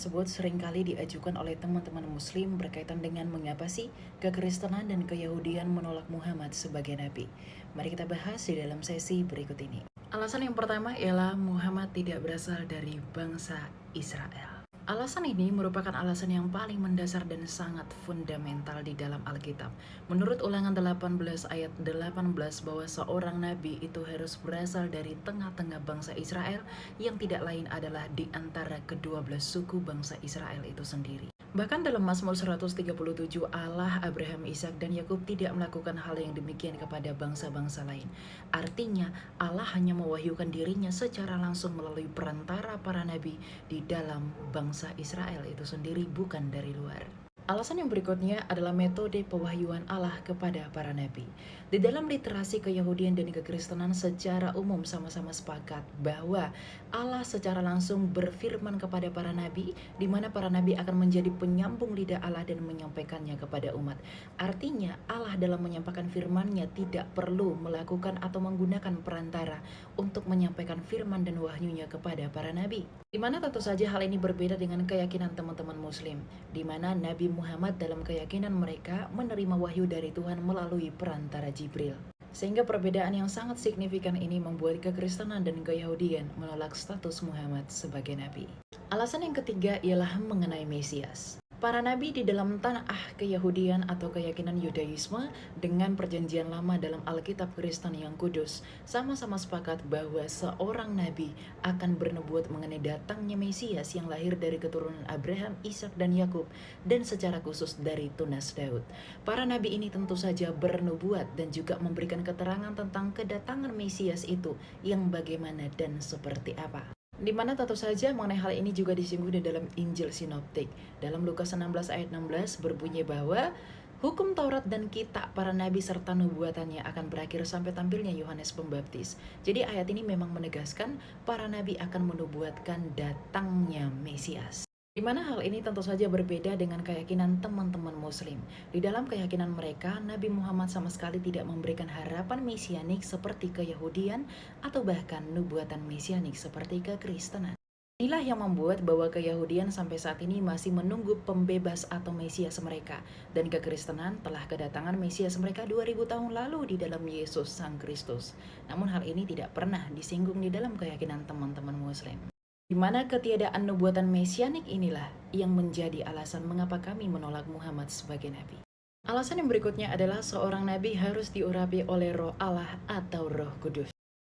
tersebut seringkali diajukan oleh teman-teman muslim berkaitan dengan mengapa sih kekristenan dan keyahudian menolak Muhammad sebagai nabi. Mari kita bahas di dalam sesi berikut ini. Alasan yang pertama ialah Muhammad tidak berasal dari bangsa Israel. Alasan ini merupakan alasan yang paling mendasar dan sangat fundamental di dalam Alkitab. Menurut Ulangan 18 ayat 18 bahwa seorang nabi itu harus berasal dari tengah-tengah bangsa Israel yang tidak lain adalah di antara kedua belas suku bangsa Israel itu sendiri. Bahkan dalam Mazmur 137 Allah, Abraham, Ishak, dan Yakub tidak melakukan hal yang demikian kepada bangsa-bangsa lain. Artinya Allah hanya mewahyukan dirinya secara langsung melalui perantara para nabi di dalam bangsa Israel itu sendiri, bukan dari luar. Alasan yang berikutnya adalah metode pewahyuan Allah kepada para nabi. Di dalam literasi Keyahudian dan Kekristenan secara umum sama-sama sepakat bahwa Allah secara langsung berfirman kepada para nabi, di mana para nabi akan menjadi penyambung lidah Allah dan menyampaikannya kepada umat. Artinya Allah dalam menyampaikan firman-Nya tidak perlu melakukan atau menggunakan perantara untuk menyampaikan firman dan wahyu-Nya kepada para nabi. Di mana tentu saja hal ini berbeda dengan keyakinan teman-teman muslim, di mana Nabi Muhammad dalam keyakinan mereka menerima wahyu dari Tuhan melalui perantara Jibril. Sehingga perbedaan yang sangat signifikan ini membuat kekristenan dan keyahudian menolak status Muhammad sebagai nabi. Alasan yang ketiga ialah mengenai Mesias. Para nabi di dalam tanah Keyahudian atau keyakinan Yudaisme dengan perjanjian lama dalam Alkitab Kristen yang kudus sama-sama sepakat bahwa seorang nabi akan bernubuat mengenai datangnya Mesias yang lahir dari keturunan Abraham, Ishak, dan Yakub, dan secara khusus dari tunas Daud. Para nabi ini tentu saja bernubuat dan juga memberikan keterangan tentang kedatangan Mesias itu yang bagaimana dan seperti apa. Di mana tentu saja mengenai hal ini juga disinggung di dalam Injil Sinoptik. Dalam Lukas 16 ayat 16 berbunyi bahwa hukum Taurat dan kitab para nabi serta nubuatannya akan berakhir sampai tampilnya Yohanes Pembaptis. Jadi ayat ini memang menegaskan para nabi akan menubuatkan datangnya Mesias. Di mana hal ini tentu saja berbeda dengan keyakinan teman-teman muslim. Di dalam keyakinan mereka, Nabi Muhammad sama sekali tidak memberikan harapan mesianik seperti Keyahudian atau bahkan nubuatan mesianik seperti kekristenan. Inilah yang membuat bahwa Keyahudian sampai saat ini masih menunggu pembebas atau Mesias mereka, dan kekristenan telah kedatangan Mesias mereka 2000 tahun lalu di dalam Yesus Sang Kristus. Namun hal ini tidak pernah disinggung di dalam keyakinan teman-teman muslim. Di mana ketiadaan nubuatan mesianik inilah yang menjadi alasan mengapa kami menolak Muhammad sebagai nabi. Alasan yang berikutnya adalah seorang nabi harus diurapi oleh Roh Allah atau Roh Kudus.